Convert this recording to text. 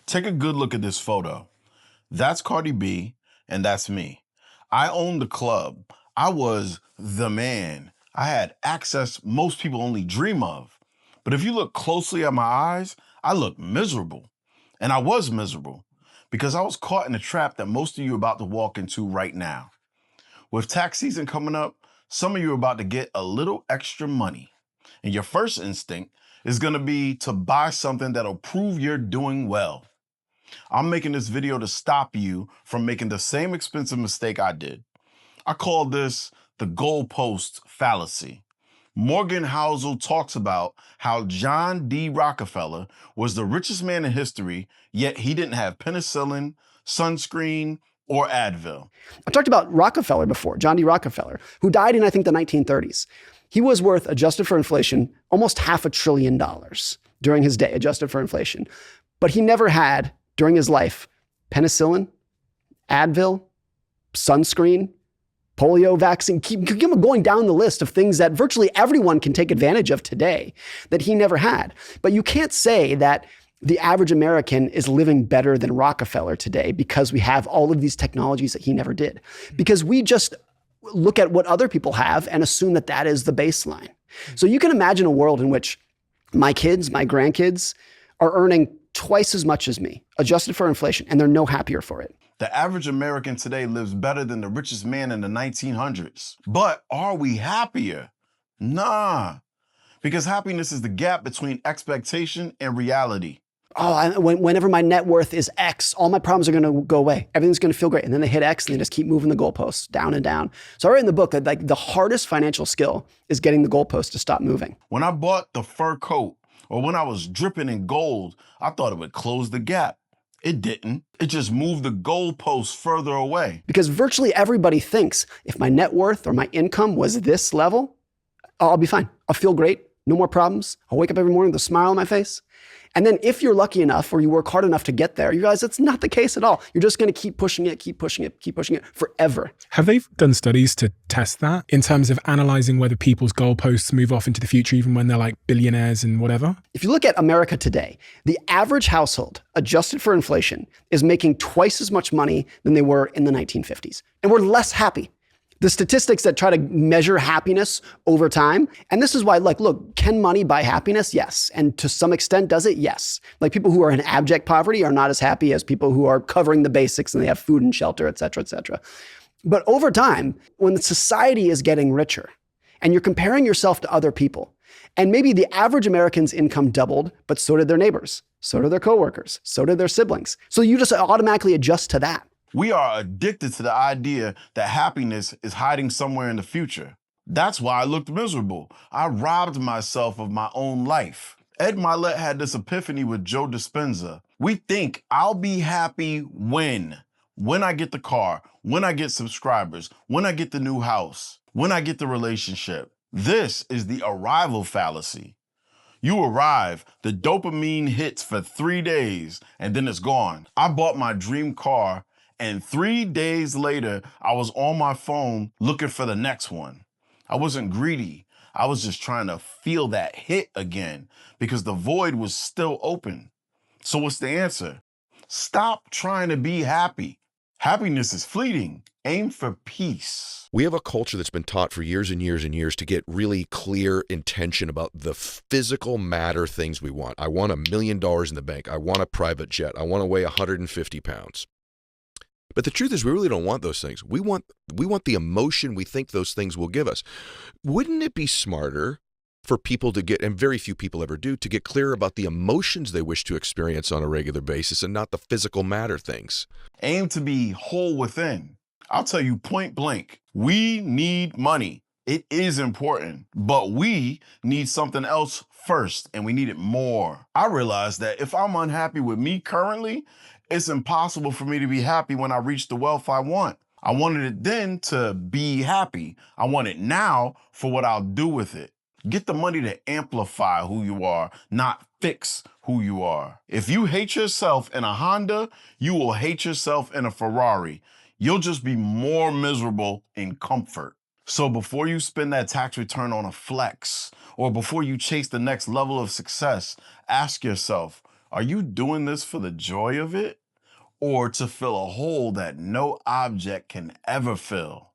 Take a good look at this photo. That's Cardi B, and that's me. I owned the club. I was the man. I had access most people only dream of. But if you look closely at my eyes, I look miserable. And I was miserable because I was caught in a trap that most of you are about to walk into right now. With tax season coming up, some of you are about to get a little extra money. And your first instinct is going to be to buy something that'll prove you're doing well. I'm making this video to stop you from making the same expensive mistake I did. I call this the goalpost fallacy. Morgan Housel talks about how John D. Rockefeller was the richest man in history, yet he didn't have penicillin, sunscreen, or Advil. I've talked about Rockefeller before, John D. Rockefeller, who died in, I think, the 1930s. He was worth, adjusted for inflation, almost $500 billion during his day, adjusted for inflation. But he never had, during his life, penicillin, Advil, sunscreen, polio vaccine. Keep going down the list of things that virtually everyone can take advantage of today that he never had. But you can't say that the average American is living better than Rockefeller today because we have all of these technologies that he never did. Because we just look at what other people have and assume that that is the baseline. So you can imagine a world in which my kids, my grandkids are earning twice as much as me, adjusted for inflation, and they're no happier for it. The average American today lives better than the richest man in the 1900s. But are we happier? Nah, because happiness is the gap between expectation and reality. Whenever my net worth is X, all my problems are going to go away. Everything's going to feel great. And then they hit X and they just keep moving the goalposts down and down. So I write in the book that like the hardest financial skill is getting the goalpost to stop moving. When I bought the fur coat or when I was dripping in gold, I thought it would close the gap. It didn't. It just moved the goalposts further away. Because virtually everybody thinks if my net worth or my income was this level, I'll be fine. I'll feel great. No more problems. I'll wake up every morning with a smile on my face. And then if you're lucky enough or you work hard enough to get there, you realize that's not the case at all. You're just going to keep pushing it, keep pushing it, keep pushing it forever. Have they done studies to test that in terms of analyzing whether people's goalposts move off into the future, even when they're like billionaires and whatever? If you look at America today, the average household, adjusted for inflation, is making twice as much money than they were in the 1950s. And we're less happy. The statistics that try to measure happiness over time. And this is why, like, look, can money buy happiness? Yes. And to some extent, does it? Yes. Like people who are in abject poverty are not as happy as people who are covering the basics and they have food and shelter, et cetera, et cetera. But over time, when society is getting richer and you're comparing yourself to other people, and maybe the average American's income doubled, but so did their neighbors, so did their coworkers, so did their siblings. So you just automatically adjust to that. We are addicted to the idea that happiness is hiding somewhere in the future. That's why I looked miserable. I robbed myself of my own life. Ed Milet had this epiphany with Joe Dispenza. We think I'll be happy when I get the car, when I get subscribers, when I get the new house, when I get the relationship. This is the arrival fallacy. You arrive, the dopamine hits for 3 days, and then it's gone. I bought my dream car, and 3 days later, I was on my phone looking for the next one. I wasn't greedy. I was just trying to feel that hit again because the void was still open. So what's the answer? Stop trying to be happy. Happiness is fleeting. Aim for peace. We have a culture that's been taught for years and years and years to get really clear intention about the physical matter things we want. I want $1 million in the bank. I want a private jet. I want to weigh 150 pounds. But the truth is we really don't want those things. We want the emotion we think those things will give us. Wouldn't it be smarter for people to get, and very few people ever do, to get clear about the emotions they wish to experience on a regular basis and not the physical matter things? Aim to be whole within. I'll tell you point blank, we need money. It is important, but we need something else first, and we need it more. I realized that if I'm unhappy with me currently, it's impossible for me to be happy when I reach the wealth I want. I wanted it then to be happy. I want it now for what I'll do with it. Get the money to amplify who you are, not fix who you are. If you hate yourself in a Honda, you will hate yourself in a Ferrari. You'll just be more miserable in comfort. So before you spend that tax return on a flex, or before you chase the next level of success, ask yourself, Are you doing this for the joy of it or to fill a hole that no object can ever fill?